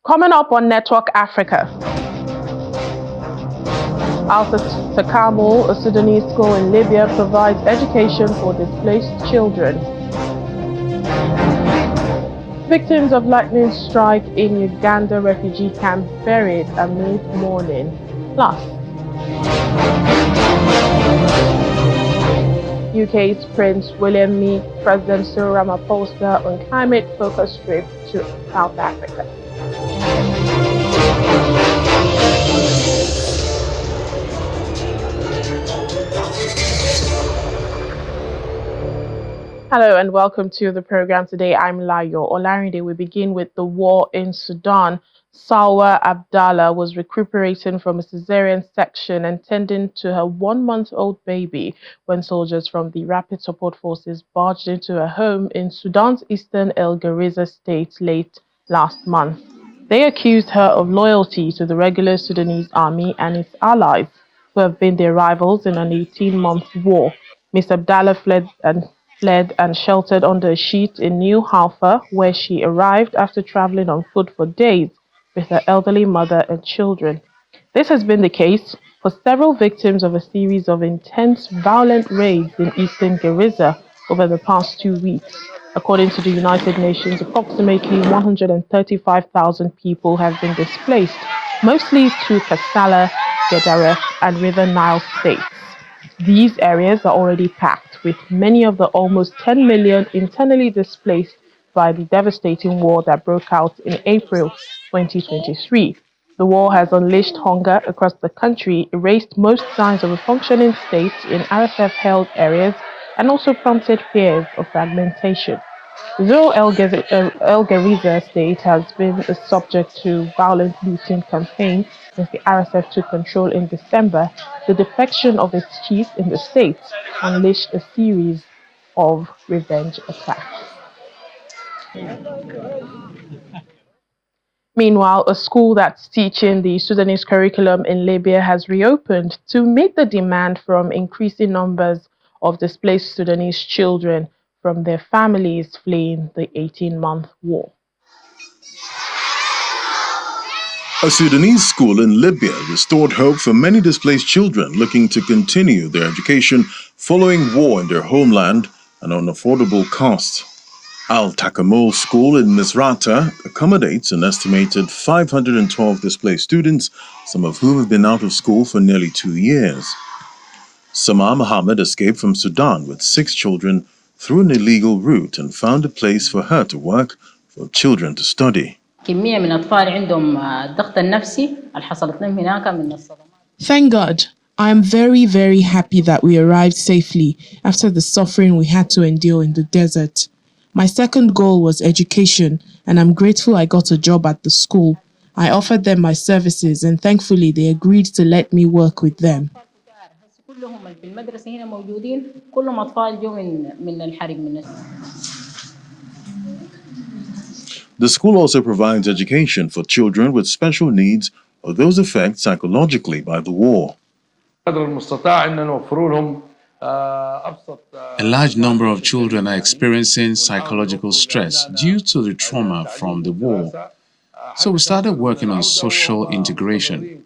Coming up on Network Africa. Al-Takamul, a Sudanese school in Libya, provides education for displaced children. Victims of lightning strike in Uganda refugee camp buried amid mourning. Plus, UK's Prince William meets President Cyril Ramaphosa on climate-focused trip to South Africa. Hello and welcome to the program. Today I'm Layo Olarinde. We begin with the war in Sudan. Salwa Abdallah was recuperating from a cesarean section and tending to her 1-month-old baby when soldiers from the Rapid Support Forces barged into her home in Sudan's eastern El Geriza state late last month. They accused her of loyalty to the regular Sudanese army and its allies, who have been their rivals in an 18-month war. Ms. Abdallah fled and sheltered under a sheet in New Halfa, where she arrived after traveling on foot for days with her elderly mother and children. This has been the case for several victims of a series of intense, violent raids in eastern Geriza over the past 2 weeks. According to the United Nations, approximately 135,000 people have been displaced, mostly to Kassala, Gedaref, and River Nile states. These areas are already packed, with many of the almost 10 million internally displaced by the devastating war that broke out in April 2023. The war has unleashed hunger across the country, erased most signs of a functioning state in RSF-held areas, and also prompted fears of fragmentation. Though El Geriza state has been the subject to violent looting campaign since the RSF took control in December, the defection of its chief in the state unleashed a series of revenge attacks. Meanwhile, a school that's teaching the Sudanese curriculum in Libya has reopened to meet the demand from increasing numbers of displaced Sudanese children from their families fleeing the 18-month war. A Sudanese school in Libya restored hope for many displaced children looking to continue their education following war in their homeland and unaffordable costs. Al-Takamul School in Misrata accommodates an estimated 512 displaced students, some of whom have been out of school for nearly 2 years. Sama Mohammed escaped from Sudan with 6 children through an illegal route and found a place for her to work, for children to study. Thank God. I am very, very happy that we arrived safely after the suffering we had to endure in the desert. My second goal was education, and I'm grateful I got a job at the school. I offered them my services, and thankfully they agreed to let me work with them. The school also provides education for children with special needs or those affected psychologically by the war. A large number of children are experiencing psychological stress due to the trauma from the war. So we started working on social integration,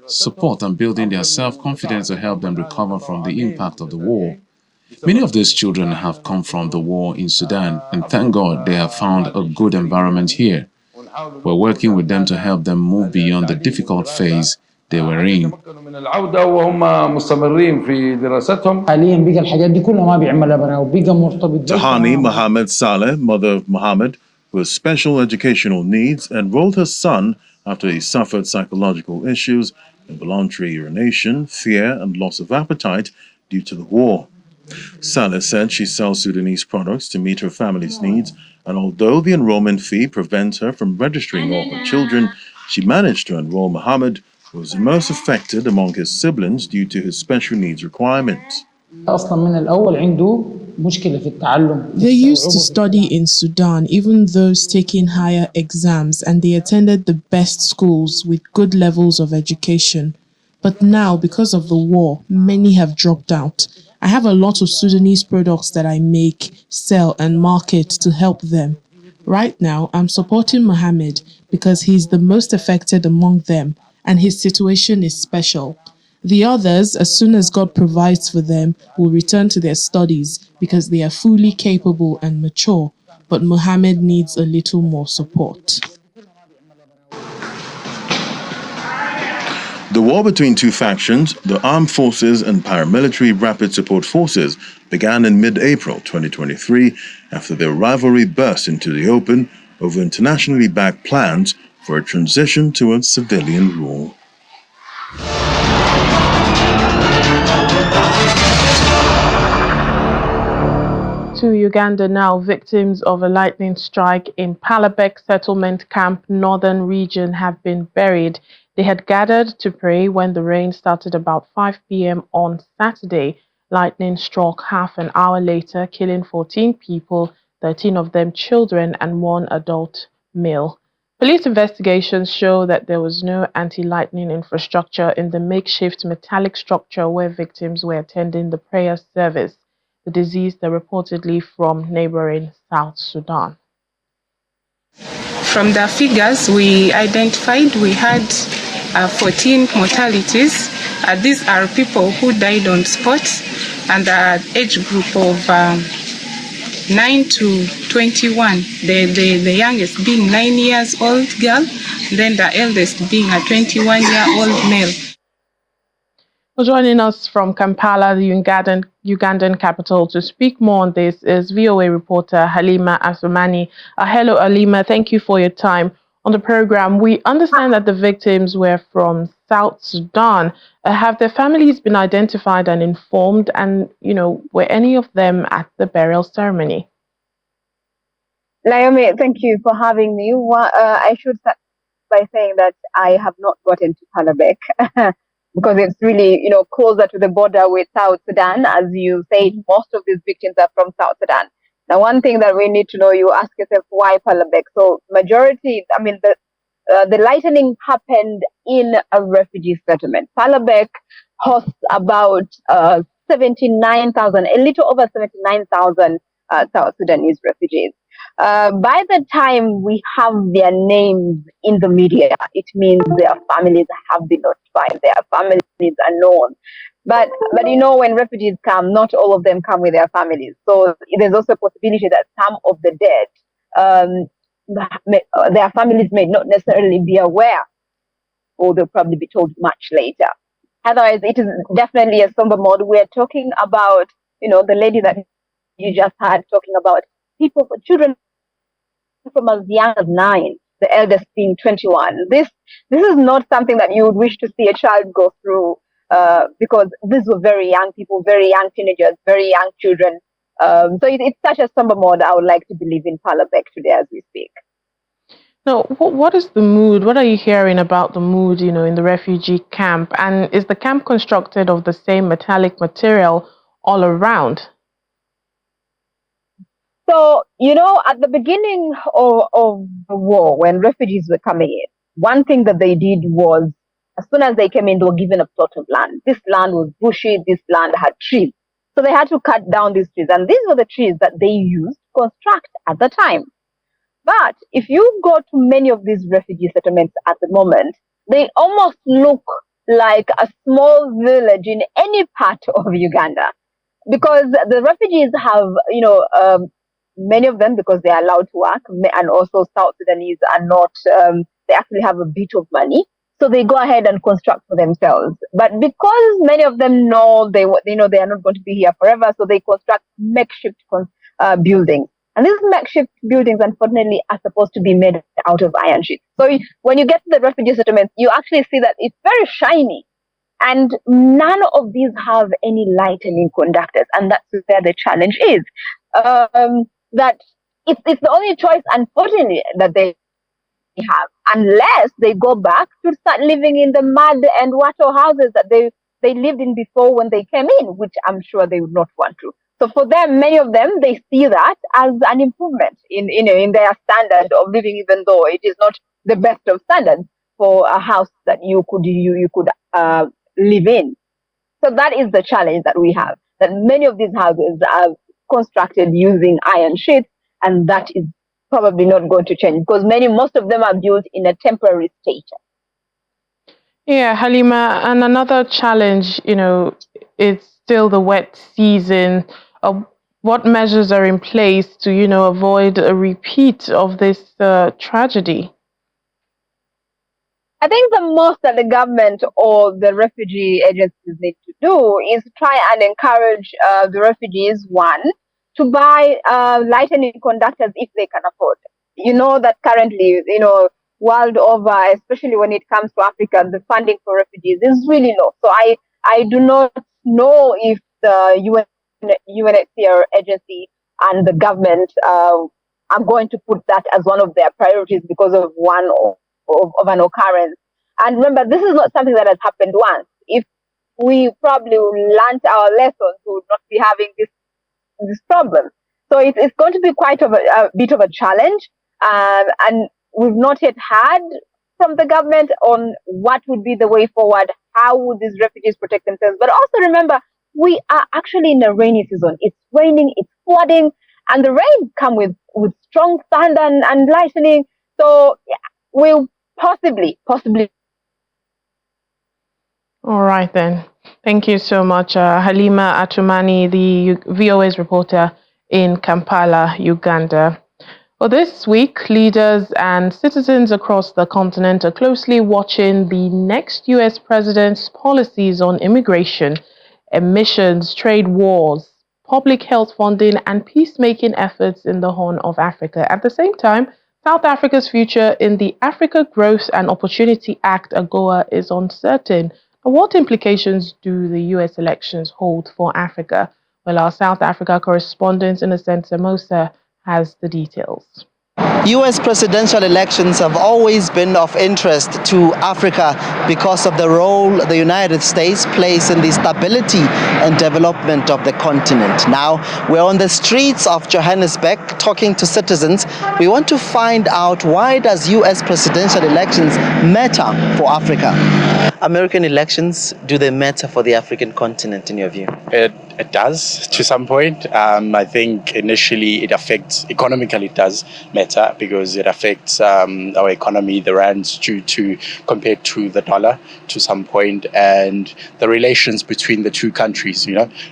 support and building their self-confidence to help them recover from the impact of the war. Many of these children have come from the war in Sudan, and thank God they have found a good environment here. We're working with them to help them move beyond the difficult phase they were in. Tahani Mohammed Saleh, mother of Mohammed, with special educational needs, enrolled her son after he suffered psychological issues, involuntary urination, fear, and loss of appetite due to the war. Saleh said she sells Sudanese products to meet her family's needs, and although the enrollment fee prevents her from registering all her children, she managed to enroll Mohammed, who was the most affected among his siblings due to his special needs requirements. They used to study in Sudan, even those taking higher exams, and they attended the best schools with good levels of education. But now, because of the war, many have dropped out. I have a lot of Sudanese products that I make, sell, and market to help them. Right now, I'm supporting Mohammed because he is the most affected among them and his situation is special. The others, as soon as God provides for them, will return to their studies because they are fully capable and mature. But Mohammed needs a little more support. The war between two factions, the Armed Forces and Paramilitary Rapid Support Forces, began in mid-April 2023 after their rivalry burst into the open over internationally backed plans for a transition towards civilian rule. To Uganda now, victims of a lightning strike in Palabek settlement camp northern region have been buried. They had gathered to pray when the rain started about 5 p.m. on Saturday. Lightning struck half an hour later, killing 14 people, 13 of them children and one adult male. Police investigations show that there was no anti-lightning infrastructure in the makeshift metallic structure where victims were attending the prayer service. The deceased are reportedly from neighboring South Sudan. From the figures we identified, we had 14 mortalities. These are people who died on spot, and the age group of 9 to 21. The youngest being 9 years old girl, then the eldest being a 21-year-old male. Well, joining us from Kampala, the Ugandan capital, to speak more on this is VOA reporter Halima Asumani. Hello, Halima. Thank you for your time on the program. We understand that the victims were from South Sudan. Have their families been identified and informed? And, were any of them at the burial ceremony? Naomi, thank you for having me. I should start by saying that I have not gotten to Palabek because it's really, closer to the border with South Sudan. As you said, most of these victims are from South Sudan. Now, one thing that we need to know, you ask yourself, why Palabek? So the lightning happened in a refugee settlement. Palabek hosts about 79,000, a little over 79,000 South Sudanese refugees. By the time we have their names in the media, it means their families have been notified, their families are known. But when refugees come, not all of them come with their families. So there's also a possibility that some of the dead, their families may not necessarily be aware, or they'll probably be told much later. Otherwise, it is definitely a somber mode. We're talking about, the lady that you just had talking about children from as young as 9, the eldest being 21. This is not something that you would wish to see a child go through, because these were very young people, very young teenagers, very young children. So it's such a somber mode. I would like to believe in Palabek today as we speak. Now, what is the mood? What are you hearing about the mood, in the refugee camp? And is the camp constructed of the same metallic material all around? So, at the beginning of the war, when refugees were coming in, one thing that they did was, as soon as they came in, they were given a plot of land. This land was bushy, this land had trees. So they had to cut down these trees. And these were the trees that they used to construct at the time. But if you go to many of these refugee settlements at the moment, they almost look like a small village in any part of Uganda. Because the refugees have, many of them, because they are allowed to work, and also South Sudanese are not, they actually have a bit of money. So they go ahead and construct for themselves. But because many of them know they are not going to be here forever, so they construct makeshift buildings. And these makeshift buildings, unfortunately, are supposed to be made out of iron sheets. So when you get to the refugee settlements, you actually see that it's very shiny. And none of these have any lightning conductors. And that's where the challenge is. That it's the only choice, unfortunately, that they have, unless they go back to start living in the mud and wattle houses that they lived in before when they came in, which I'm sure they would not want to. So for them, many of them, they see that as an improvement in their standard of living, even though it is not the best of standards for a house that you could live in. So that is the challenge that we have, that many of these houses are constructed using iron sheets, and that is probably not going to change because most of them are built in a temporary state. Yeah, Halima, and another challenge, it's still the wet season. What measures are in place to, avoid a repeat of this tragedy? I think the most that the government or the refugee agencies need to do is try and encourage the refugees, one, to buy lightning conductors if they can afford. You know that currently, world over, especially when it comes to Africa, the funding for refugees is really low. So I do not know if the UNHCR agency and the government are going to put that as one of their priorities because of of an occurrence. And remember, this is not something that has happened once. If we probably learnt our lessons, we would not be having this problem. So it's going to be quite a bit of a challenge, and we've not yet had from the government on what would be the way forward. How would these refugees protect themselves? But also remember, we are actually in a rainy season. It's raining, it's flooding, and the rain come with strong thunder and lightning. So yeah, we'll possibly. All right, then. Thank you so much, Halima Atumani, the VOA's reporter in Kampala, Uganda. Well, this week, leaders and citizens across the continent are closely watching the next US president's policies on immigration, emissions, trade wars, public health funding, and peacemaking efforts in the Horn of Africa. At the same time, South Africa's future in the Africa Growth and Opportunity Act, AGOA, is uncertain. What implications do the US elections hold for Africa? Well, our South Africa correspondent, Innocent Samosa, has the details. US presidential elections have always been of interest to Africa because of the role the United States plays in the stability and development of the continent. Now, we're on the streets of Johannesburg talking to citizens. We want to find out, why does US presidential elections matter for Africa? American elections, do they matter for the African continent in your view? It does to some point. I think initially economically it does matter because it affects our economy, the rand compared to the dollar to some point, and the relations between the two countries,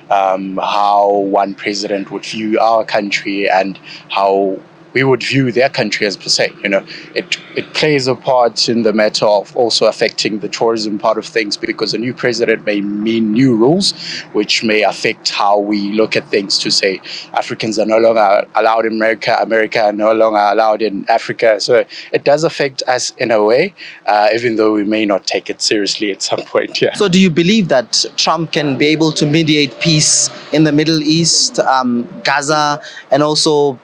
how one president would view our country and how we would view their country as per se. It plays a part in the matter of also affecting the tourism part of things, because a new president may mean new rules, which may affect how we look at things, to say Africans are no longer allowed in America, America are no longer allowed in Africa. So it does affect us in a way, even though we may not take it seriously at some point. Yeah. So do you believe that Trump can be able to mediate peace in the Middle East, Gaza, and also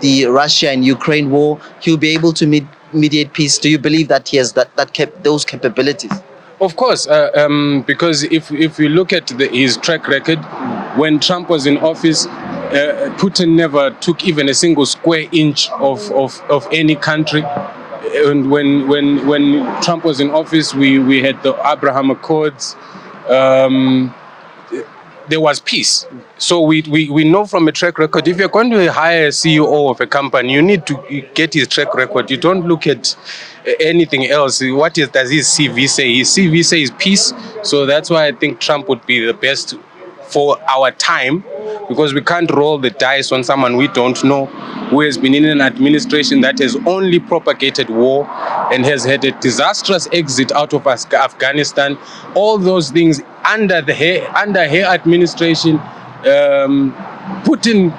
the Russia and Ukraine war? He'll be able to mediate peace. Do you believe that he has those capabilities? Of course, because if we look at his track record, when Trump was in office, Putin never took even a single square inch of any country. And when Trump was in office, we had the Abraham Accords. There was peace. So we know from a track record, if you're going to hire a CEO of a company, you need to get his track record. You don't look at anything else. Does his CV say? His CV says peace. So that's why I think Trump would be the best for our time, because we can't roll the dice on someone we don't know, who has been in an administration that has only propagated war and has had a disastrous exit out of Afghanistan. All those things under her administration, Putin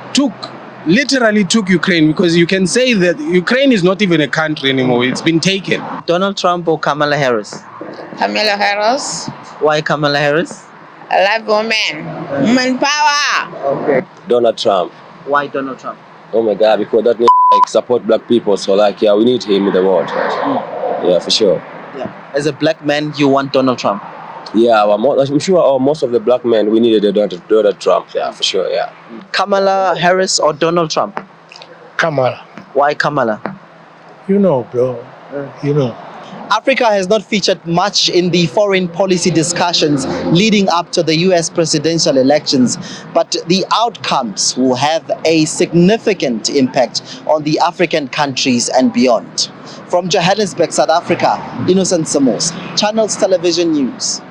literally took Ukraine, because you can say that Ukraine is not even a country anymore. It's been taken. Donald Trump or Kamala Harris? Kamala Harris. Why Kamala Harris? I love women. Woman power. Okay. Donald Trump. Why Donald Trump? Oh my God, because that support black people. So we need him in the world. Yeah, for sure. Yeah. As a black man, you want Donald Trump? Yeah, I'm sure most of the black men, we needed Donald Trump. Yeah, for sure, yeah. Kamala Harris or Donald Trump? Kamala. Why Kamala? Bro. Africa has not featured much in the foreign policy discussions leading up to the US presidential elections, but the outcomes will have a significant impact on the African countries and beyond. From Johannesburg, South Africa, Innocent Samos, Channels Television News.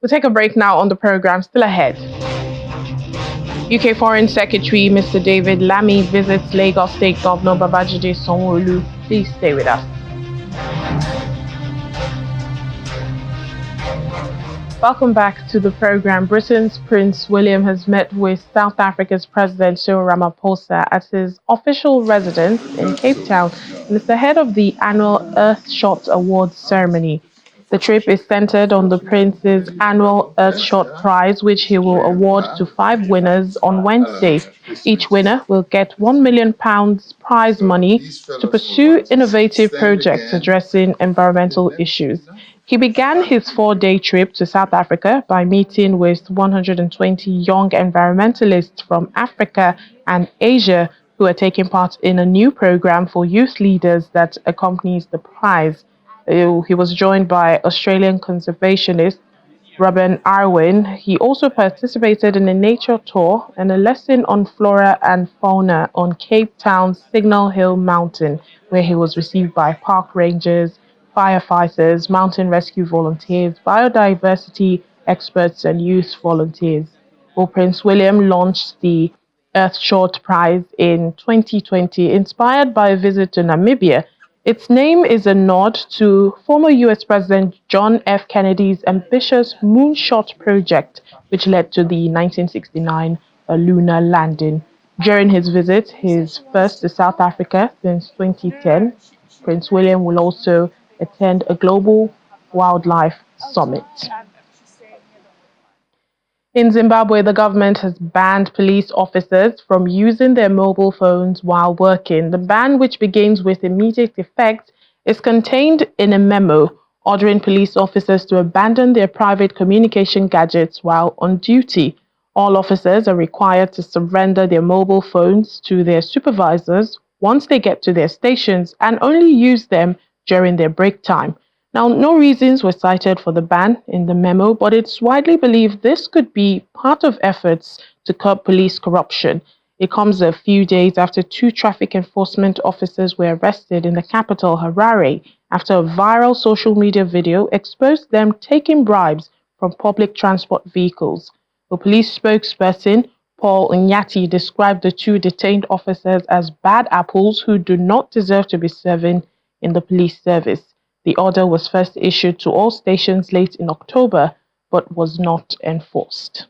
We'll take a break now on the program. Still ahead. UK Foreign Secretary Mr. David Lammy visits Lagos State Governor Babajide Sanwo-Olu. Please stay with us. Welcome back to the program. Britain's Prince William has met with South Africa's President Cyril Ramaphosa at his official residence in Cape Town, and it's ahead of the annual Earthshot Awards ceremony. The trip is centered on the Prince's annual Earthshot Prize, which he will award to 5 winners on Wednesday. Each winner will get £1 million prize money to pursue innovative projects addressing environmental issues. He began his 4-day trip to South Africa by meeting with 120 young environmentalists from Africa and Asia who are taking part in a new program for youth leaders that accompanies the prize. He was joined by Australian conservationist Robin Arwin. He also participated in a nature tour and a lesson on flora and fauna on Cape Town's Signal Hill Mountain, where he was received by park rangers, firefighters, mountain rescue volunteers, biodiversity experts, and youth volunteers. Prince William launched the Earthshot Prize in 2020, inspired by a visit to Namibia. Its name is a nod to former US President John F. Kennedy's ambitious Moonshot project, which led to the 1969 lunar landing. During his visit, his first to South Africa since 2010, Prince William will also attend a global wildlife summit. In Zimbabwe, the government has banned police officers from using their mobile phones while working. The ban, which begins with immediate effect, is contained in a memo ordering police officers to abandon their private communication gadgets while on duty. All officers are required to surrender their mobile phones to their supervisors once they get to their stations and only use them during their break time. Now, no reasons were cited for the ban in the memo, but it's widely believed this could be part of efforts to curb police corruption. It comes a few days after 2 traffic enforcement officers were arrested in the capital, Harare, after a viral social media video exposed them taking bribes from public transport vehicles. The police spokesperson, Paul Nyati, described the 2 detained officers as bad apples who do not deserve to be serving in the police service. The order was first issued to all stations late in October, but was not enforced.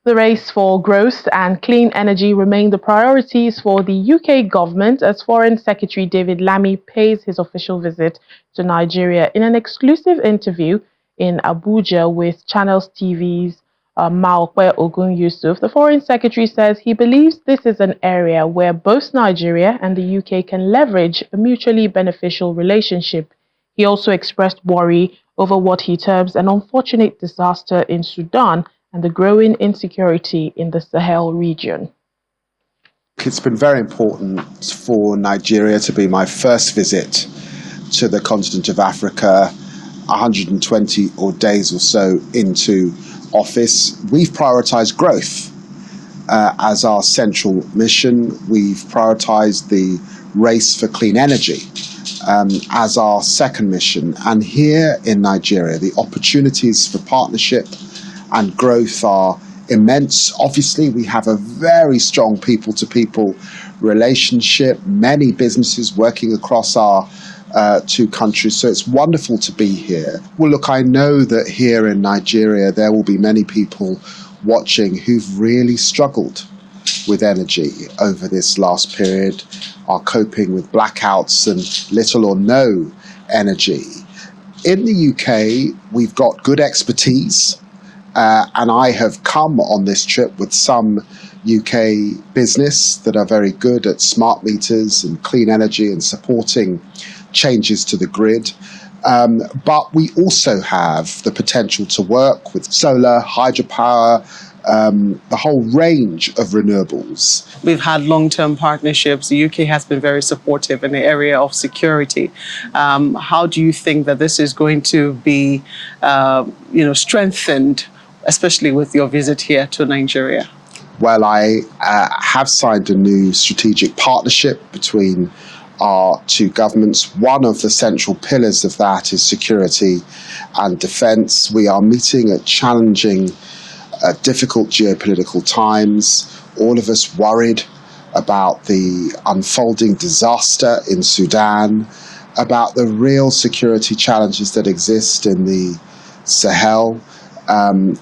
The race for growth and clean energy remain the priorities for the UK government as Foreign Secretary David Lammy pays his official visit to Nigeria. In an exclusive interview in Abuja with Channels TV's Maokwe Ogun Yusuf, the Foreign Secretary says he believes this is an area where both Nigeria and the UK can leverage a mutually beneficial relationship. He also expressed worry over what he terms an unfortunate disaster in Sudan and the growing insecurity in the Sahel region. It's been very important for Nigeria to be my first visit to the continent of Africa, 120 odd days or so into office. We've prioritized growth as our central mission. We've prioritized the race for clean energy as our second mission. And here in Nigeria, the opportunities for partnership and growth are immense. Obviously, we have a very strong people-to-people relationship, many businesses working across our 2 countries, so it's wonderful to be here. Well, look, I know that here in Nigeria there will be many people watching who've really struggled with energy over this last period, are coping with blackouts and little or no energy. In the UK, we've got good expertise, and I have come on this trip with some UK business that are very good at smart meters and clean energy and supporting changes to the grid. But we also have the potential to work with solar, hydropower, the whole range of renewables. We've had long-term partnerships. The UK has been very supportive in the area of security. How do you think that this is going to be, strengthened, especially with your visit here to Nigeria? Well, I have signed a new strategic partnership between our two governments. One of the central pillars of that is security and defence. We are meeting at challenging, difficult geopolitical times. All of us worried about the unfolding disaster in Sudan, about the real security challenges that exist in the Sahel.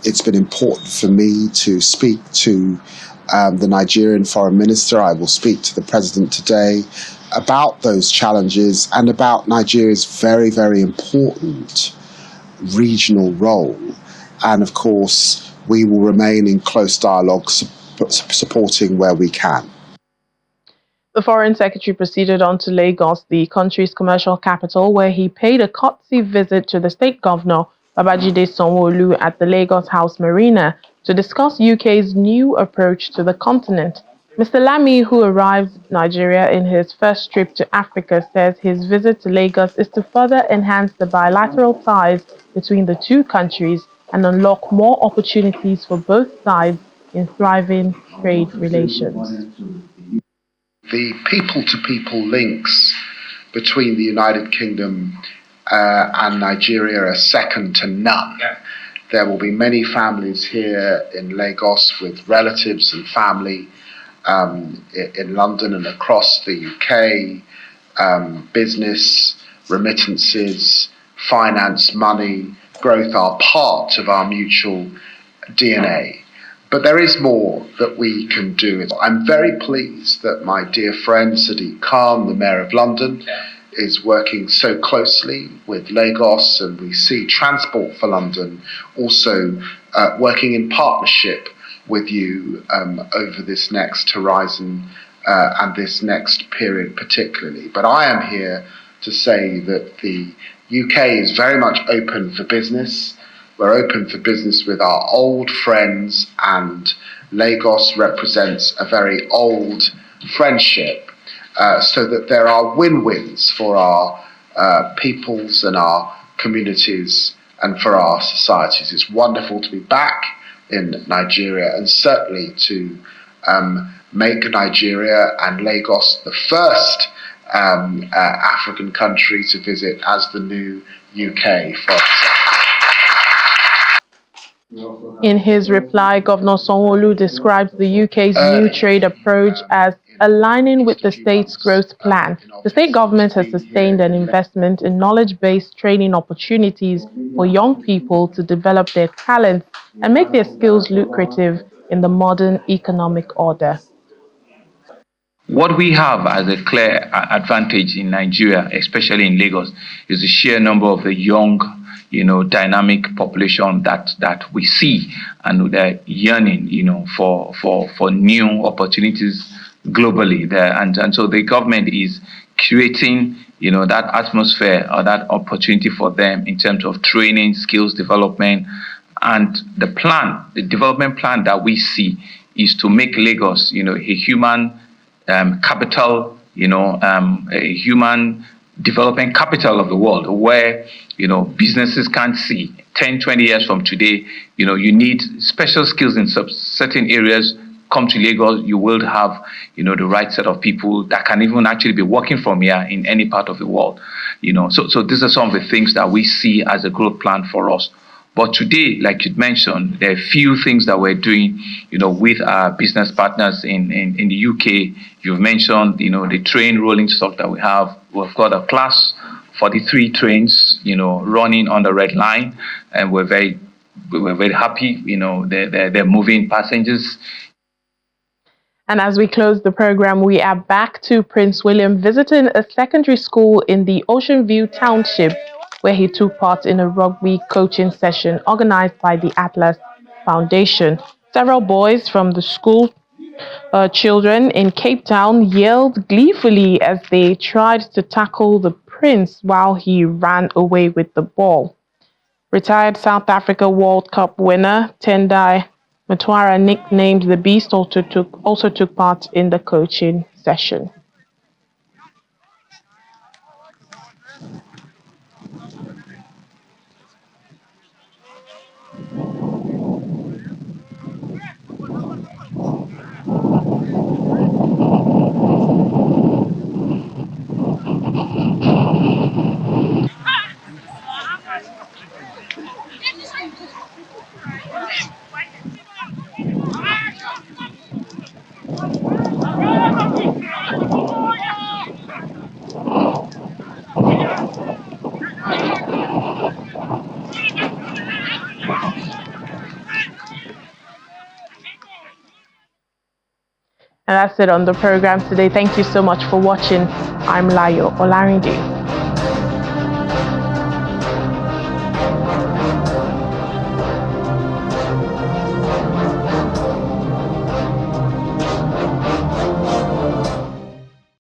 It's been important for me to speak to the Nigerian foreign minister. I will speak to the president today about those challenges and about Nigeria's very, very important regional role. And of course, we will remain in close dialogue, supporting where we can. The Foreign Secretary proceeded on to Lagos, the country's commercial capital, where he paid a courtesy visit to the state governor, Babajide Sanwo-Olu, at the Lagos House Marina to discuss UK's new approach to the continent. Mr. Lamy, who arrived in Nigeria in his first trip to Africa, says his visit to Lagos is to further enhance the bilateral ties between the two countries and unlock more opportunities for both sides in thriving trade relations. The people-to-people links between the United Kingdom and Nigeria are second to none. There will be many families here in Lagos with relatives and family in London and across the UK. Business, remittances, finance, money, growth are part of our mutual DNA. But there is more that we can do. I'm very pleased that my dear friend Sadiq Khan, the Mayor of London, is working so closely with Lagos, and we see Transport for London also working in partnership with you over this next horizon and this next period particularly. But I am here to say that the UK is very much open for business. We're open for business with our old friends, and Lagos represents a very old friendship, so that there are win-wins for our peoples and our communities and for our societies. It's wonderful to be back in Nigeria, and certainly to make Nigeria and Lagos the first African country to visit as the new UK for In his reply, Governor Sanwo-Olu describes the UK's new trade approach as aligning with the state's growth plan. The state government has sustained an investment in knowledge-based training opportunities for young people to develop their talents and make their skills lucrative in the modern economic order. What we have as a clear advantage in Nigeria, especially in Lagos, is the sheer number of the young, dynamic population that we see, and they're yearning, for new opportunities globally there, and so the government is creating, that atmosphere or that opportunity for them in terms of training, skills development, and the development plan that we see is to make Lagos, a human capital, a human development capital of the world, where businesses can't see 10, 20 years from today. You need special skills in certain areas. Come to Lagos, you will have the right set of people that can even actually be working from here in any part of the world. So these are some of the things that we see as a growth plan for us. But today, like you mentioned, there are few things that we're doing, with our business partners in the UK. You've mentioned, the train rolling stock that we have. We've got a class 43 trains, running on the red line, and we're very happy. They're moving passengers. And as we close the program, we are back to Prince William visiting a secondary school in the Ocean View Township, where he took part in a rugby coaching session organized by the Atlas Foundation. Several boys from the school children in Cape Town yelled gleefully as they tried to tackle the prince while he ran away with the ball. Retired South Africa World Cup winner Tendai Mutwara, nicknamed the Beast, also took part in the coaching session. And that's it on the program today. Thank you so much for watching. I'm Layo Olarinde.